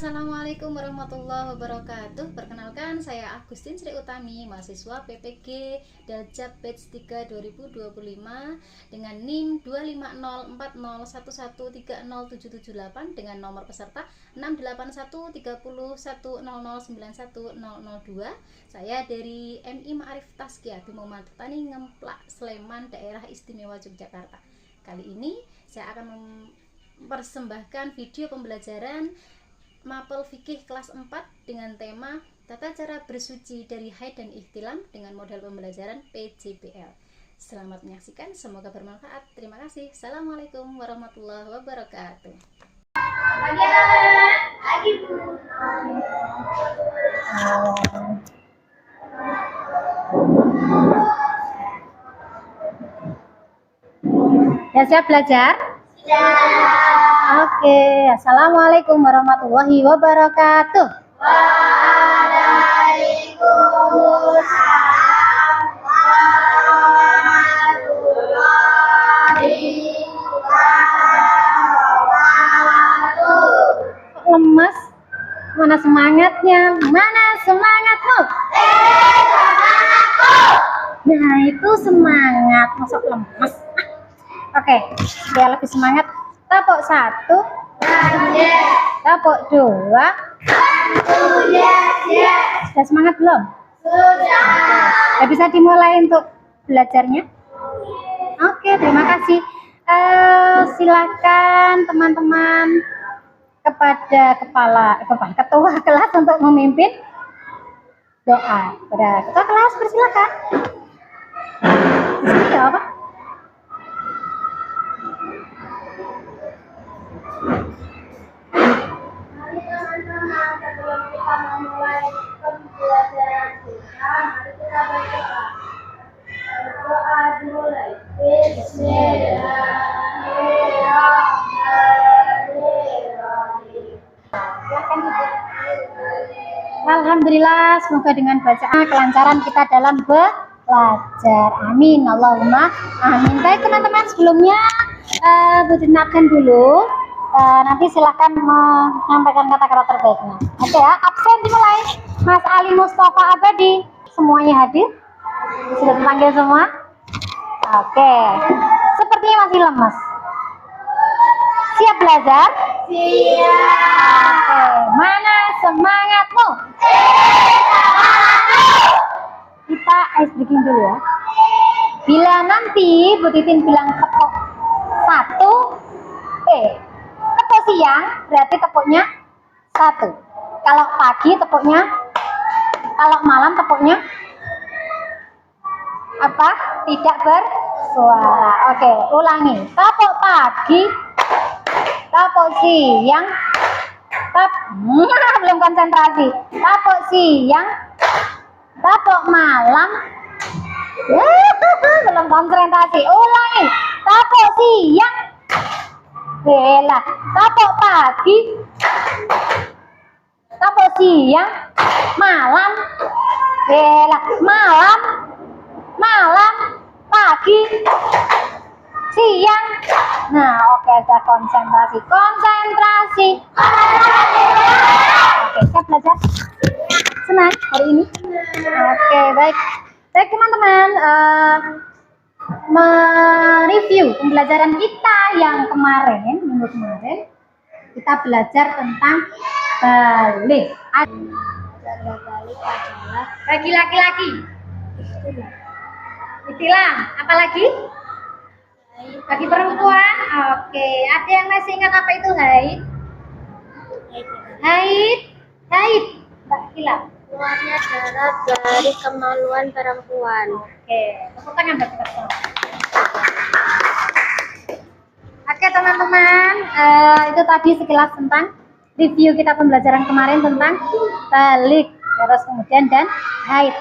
Assalamualaikum warahmatullahi wabarakatuh. Perkenalkan, saya Agustin Sri Utami, mahasiswa PPG Daljab Batch 3 2025 dengan NIM 2504011307778 dengan nomor peserta 6813010091002. Saya dari MI Ma'arif Tazkiyah Bimoman Petani Ngemplak Sleman, Daerah Istimewa Yogyakarta. Kali ini saya akan mempersembahkan video pembelajaran Mapel Fikih kelas 4 dengan tema Tata cara bersuci dari haid dan ihtilam dengan model pembelajaran PJBL. Selamat menyaksikan, semoga bermanfaat. Terima kasih. Assalamualaikum warahmatullahi wabarakatuh. Ya, siap belajar? Oke, assalamualaikum warahmatullahi wabarakatuh. Waalaikumsalam warahmatullahi wabarakatuh. Lemas? Mana semangatnya? Mana semangatmu? Semangatku. Nah, itu semangat, masa lemas. Oke, biar lebih semangat. Tapok 1, tapok 2. Sudah semangat belum? Sudah. Bisa dimulai untuk belajarnya? Oke, terima kasih. Silakan teman-teman kepada ketua kelas untuk memimpin doa. Kepada ketua kelas, persilakan. Ini apa? Sebelum kita memulai pembelajaran kita, mari kita berdoa. Berdoa dimulai. Bismillahirrahmanirrahim. Alhamdulillah, semoga dengan bacaan kelancaran kita dalam belajar. Amin, Allahumma amin. Baik teman-teman, sebelumnya didengarkan dulu. Nanti silahkan menyampaikan kata-kata terbaiknya. Oke ya, absen dimulai. Mas Ali Mustafa Abadi, semuanya hadir? Sudah dipanggil semua? Oke, sepertinya masih lemas. Siap belajar? Siap. Oke, mana semangatmu? Kita ice breaking dulu ya. Bila nanti Bu Titin bilang tepuk 1, tepuk siang berarti tepuknya 1. Kalau pagi tepuknya, kalau malam tepuknya apa? Tidak bersuara. Oke, ulangi. Tepuk pagi, tepuk siang, belum konsentrasi. Tepuk siang, tepuk malam, belum konsentrasi. Ulangi. Tepuk siang, bela. Tepuk pagi, tepuk siang, malam, bela. Malam, pagi, siang. Nah, oke, sudah konsentrasi. Oke, siap belajar? Senang hari ini? Oke, baik. Baik teman-teman, mereview pembelajaran kita yang kemarin, minggu kemarin, kita belajar tentang balik. Balik adalah Bagi laki-laki. Istilah, apalagi? Bagi perempuan. Oke, ada yang masih ingat apa itu haid? Haid. Mbak Gila. keluarnya darah dari kemaluan perempuan. Oke, tepuk tangan Mbak Gila. Oke teman-teman, itu tadi sekilas tentang review kita pembelajaran kemarin tentang balik, terus kemudian dan haid.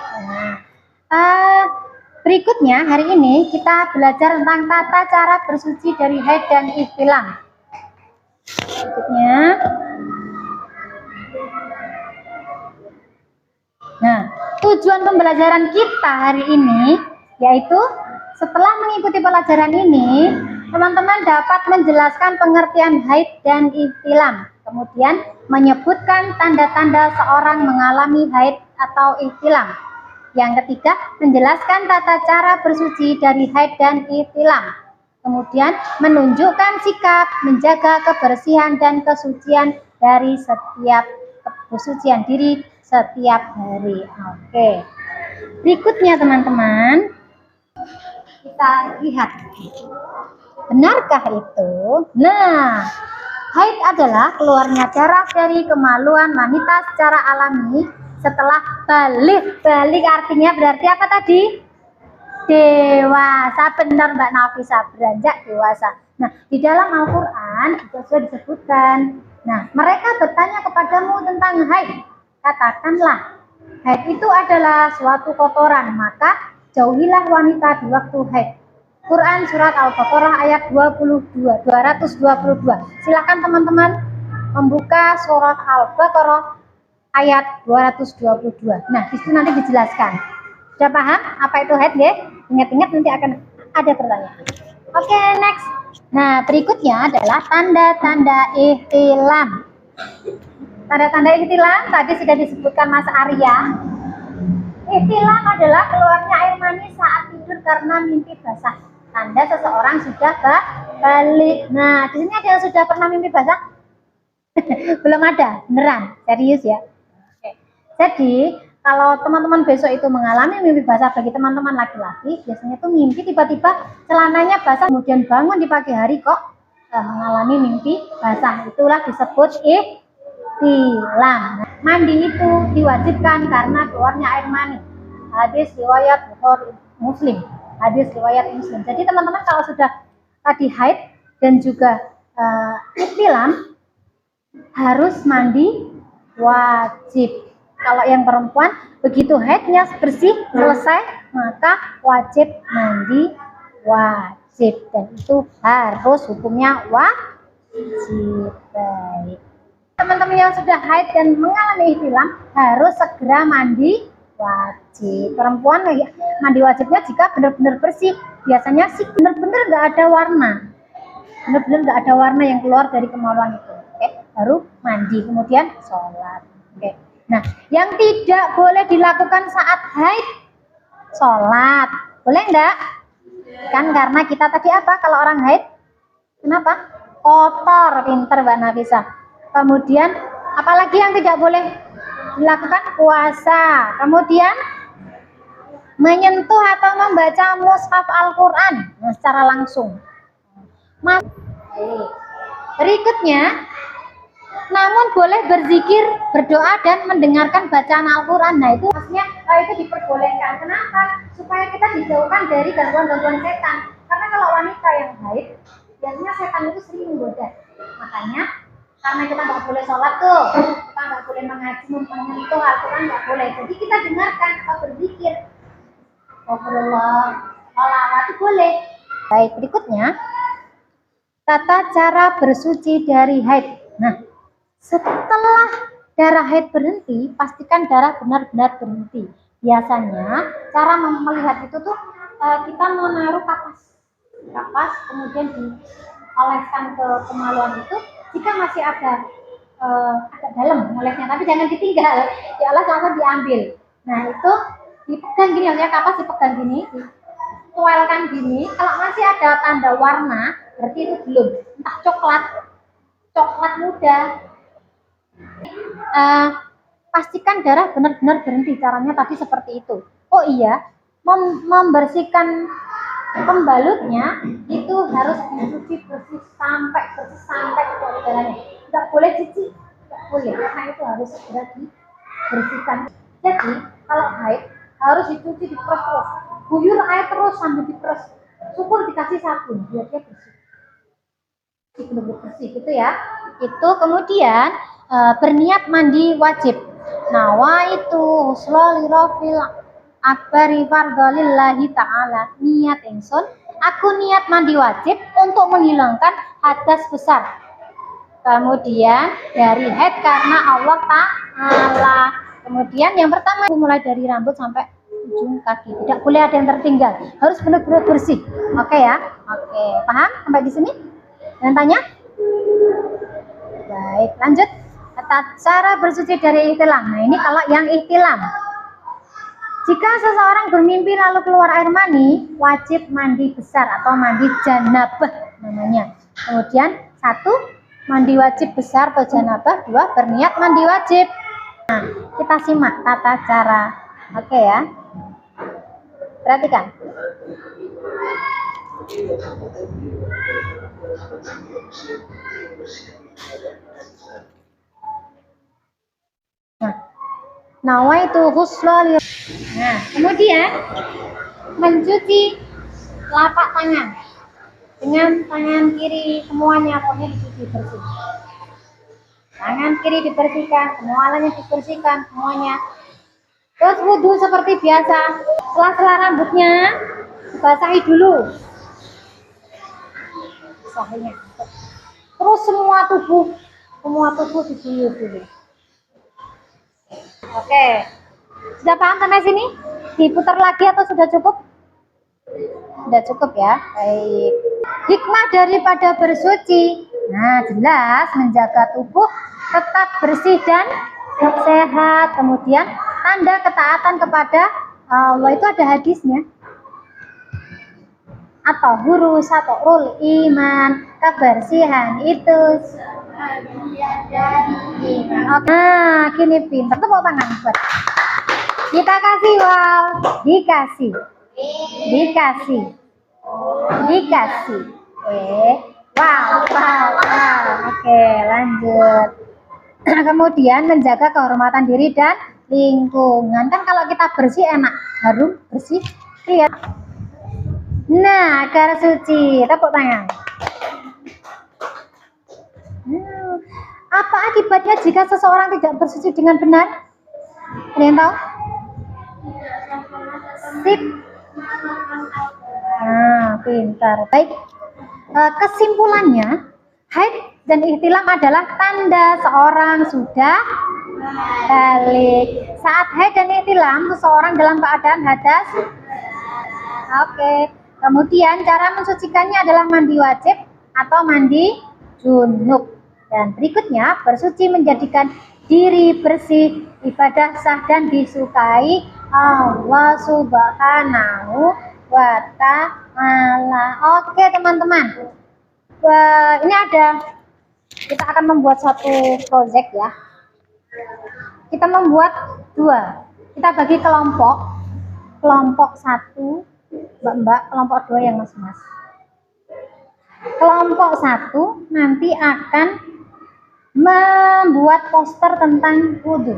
Berikutnya hari ini kita belajar tentang tata cara bersuci dari haid dan ihtilam. Berikutnya, nah tujuan pembelajaran kita hari ini yaitu setelah mengikuti pelajaran ini, teman-teman dapat menjelaskan pengertian haid dan ihtilam Kemudian menyebutkan tanda-tanda seorang mengalami haid atau ihtilam. Yang ketiga, menjelaskan tata cara bersuci dari haid dan ihtilam. Kemudian menunjukkan sikap menjaga kebersihan dan kesucian dari setiap kesucian diri setiap hari. Oke. Berikutnya teman-teman, kita lihat. Benarkah itu? Nah, haid adalah keluarnya darah dari kemaluan wanita secara alami setelah balik. Balik artinya berarti apa tadi? Dewasa. Benar Mbak Nafisa, beranjak dewasa. Nah, di dalam Al-Quran juga sudah disebutkan. Nah, mereka bertanya kepadamu tentang haid. Katakanlah, haid itu adalah suatu kotoran, maka jauhilah wanita di waktu haid. Quran surat Al-Baqarah ayat 222. Silakan teman-teman membuka surat Al-Baqarah ayat 222. Nah, di situ nanti dijelaskan. Sudah paham apa itu haid ya? Ingat-ingat nanti akan ada pertanyaan. Oke, next. Nah, berikutnya adalah tanda-tanda ihtilam. Tanda-tanda ihtilam tadi sudah disebutkan Mas Arya. Ihtilam adalah keluarnya air mani saat tidur karena mimpi basah. Tanda seseorang sudah balik. Nah, di sini ada yang sudah pernah mimpi basah? Belum ada, beneran, serius ya. Oke. Jadi, kalau teman-teman besok itu mengalami mimpi basah bagi teman-teman laki-laki, biasanya tuh mimpi tiba-tiba celananya basah, kemudian bangun di pagi hari kok mengalami mimpi basah. Itulah disebut ihtilam. Mandi itu diwajibkan karena keluarnya air mani. Hadis riwayat Bukhari Muslim. Hadis riwayat Muslim. Jadi teman-teman kalau sudah tadi haid dan juga ihtilam harus mandi wajib. Kalau yang perempuan begitu haidnya bersih selesai maka wajib mandi wajib, dan itu harus hukumnya wajib. Baik. Teman-teman yang sudah haid dan mengalami ihtilam harus segera mandi wajib. Perempuan mandi wajibnya jika benar-benar bersih. Biasanya sih benar-benar nggak ada warna. Benar-benar nggak ada warna yang keluar dari kemaluan itu. Oke, baru mandi kemudian sholat. Oke. Nah, yang tidak boleh dilakukan saat haid, sholat. Boleh enggak? Kan karena kita tadi apa kalau orang haid? Kenapa? Kotor. Pinter Mbak Nafisa. Kemudian apalagi yang tidak boleh dilakukan? Puasa. Kemudian menyentuh atau membaca mushaf Al-Quran secara langsung. Berikutnya, namun boleh berzikir, berdoa dan mendengarkan bacaan Al-Quran. Nah itu maksudnya itu diperbolehkan. Kenapa? Supaya kita dijauhkan dari gangguan-gangguan setan. Karena kalau wanita yang haid, biasanya setan itu sering menggoda. Makanya karena kita nggak boleh sholat tuh, kita nggak boleh mengaji, menyentuh Al-Quran, nggak boleh. Jadi kita dengarkan atau berzikir. Alhamdulillah, sholawat itu boleh. Baik, berikutnya tata cara bersuci dari haid. Nah, setelah darah haid berhenti, pastikan darah benar-benar berhenti. Biasanya cara melihat itu tuh kita menaruh kapas, kemudian dioleskan ke kemaluan itu. Jika masih ada agak dalam olesnya, tapi jangan ditinggal, dioles langsung diambil. Nah itu dipegang gini, maksudnya kapas dipegang gini, dituelkan gini. Kalau masih ada tanda warna, berarti itu belum, entah coklat muda. Pastikan darah benar-benar berhenti. Caranya tadi seperti itu. Oh iya, membersihkan pembalutnya itu harus dicuci bersih sampai keluar darahnya. Tidak boleh cuci, tidak boleh, karena itu harus segera dibersihkan. Jadi kalau haid harus dicuci, diperes terus, guyur air terus sambil diperes. Syukur dikasih sabun biar dia bersih. Benar-benar bersih gitu ya. Itu kemudian berniat mandi wajib. Nawaitu husla lirafil akbari fardhalillahi ta'ala. Niat ingsun, aku niat mandi wajib untuk menghilangkan hadas besar. Kemudian dari haid karena Allah Ta'ala. Kemudian yang pertama mulai dari rambut sampai ujung kaki. Tidak boleh ada yang tertinggal. Harus benar-benar bersih. Oke ya? Oke, paham sampai di sini? Yang tanya? Baik, lanjut. Tata cara bersuci dari ihtilam. Nah, ini kalau yang ihtilam. Jika seseorang bermimpi lalu keluar air mani, wajib mandi besar atau mandi janabah namanya. Kemudian 1, mandi wajib besar atau janabah. 2, berniat mandi wajib. Nah, kita simak tata cara. Oke ya. Perhatikan. Nawaitu ghusla. Nah, kemudian mencuci telapak tangan dengan tangan kiri semuanya pokoknya dicuci bersih. Tangan kiri dibersihkan, semuanya dibersihkan semuanya. Terus wudhu seperti biasa. Sela-sela rambutnya dibasahi dulu. Basahinya. Terus semua tubuh diguyur dulu. Oke, sudah paham sampai sini? Diputar lagi atau sudah cukup? Sudah cukup ya. Baik. Hikmah daripada bersuci. Nah, jelas menjaga tubuh tetap bersih dan sehat. Kemudian tanda ketaatan kepada Allah itu ada hadisnya. Atau huruf atau rul iman, kebersihan itu nah, gini pintar. Tepuk tangan buat. Kita kasih wow, dikasih. Wow. Oke, lanjut. Kemudian menjaga kehormatan diri dan lingkungan. Kan kalau kita bersih enak, harum, bersih, lihat. Nah, agar suci. Tepuk tangan. Apa akibatnya jika seseorang tidak bersuci dengan benar? Ada yang tahu? Sip. Nah, pintar. Baik. Kesimpulannya, haid dan ihtilam adalah tanda seorang sudah balik. Saat haid dan ihtilam, seseorang dalam keadaan hadas. Oke. Kemudian cara mensucikannya adalah mandi wajib atau mandi junub. Dan berikutnya, bersuci menjadikan diri bersih, ibadah sah dan disukai Allah Subhanahu wa ta'ala. Oke teman-teman, ini kita akan membuat satu project ya. Kita membuat 2. Kita bagi kelompok 1 mbak-mbak, kelompok 2 yang mas-mas. Kelompok 1 nanti akan membuat poster tentang wudhu.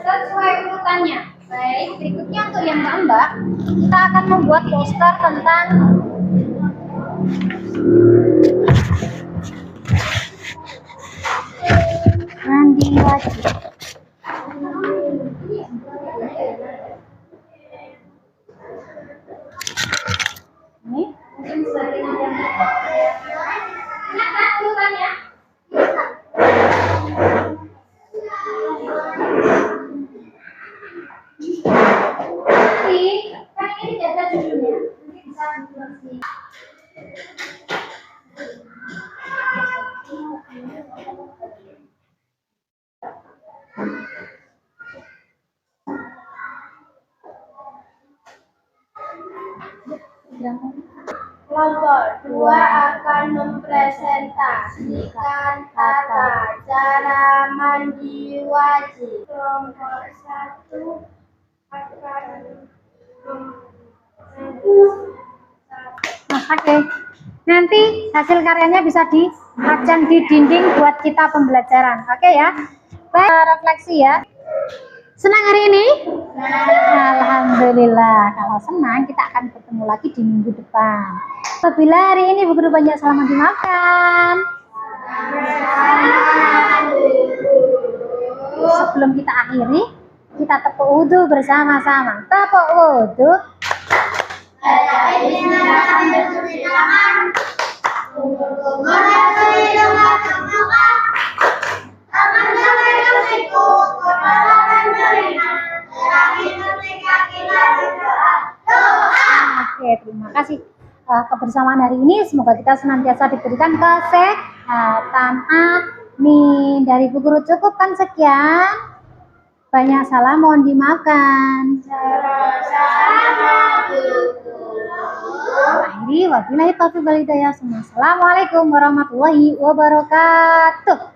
Sesuai urutannya. Baik, berikutnya untuk yang mbak-mbak, kita akan membuat poster tentang mandi wajib. Ini mungkin sebagian yang ingat urutannya. Kan ini tidak ada judulnya, nanti bisa dibersih. Kelompok 2 akan mempresentasikan tata cara mandi wajib. Kelompok 1 akan Oke. Nanti hasil karyanya bisa dipajang di dinding buat kita pembelajaran. Oke ya. Baik, refleksi ya. Senang hari ini? Alhamdulillah. Kalau senang, kita akan bertemu lagi di minggu depan. Apabila hari ini begitu banyak salah dimaafkan. Sebelum kita akhiri, kita tepuk wudhu bersama-sama. Tepuk wudhu. Bacain bismillah sambil cuci tangan. Kumur-kumur nasi hidung masuk-masuk. Tangan sampai ke siku, kepala dan telinga. Terakhir ketika kita berdoa. Doa. Oke, terima kasih. Kebersamaan hari ini semoga kita senantiasa diberikan kesehatan. Amin. Dari Bu Guru cukupkan sekian. Banyak salah mohon dimaafkan. Sama-sama, Bu Guru. Akhiri wabillahi taufiq wal hidayah. Assalamualaikum warahmatullahi wabarakatuh.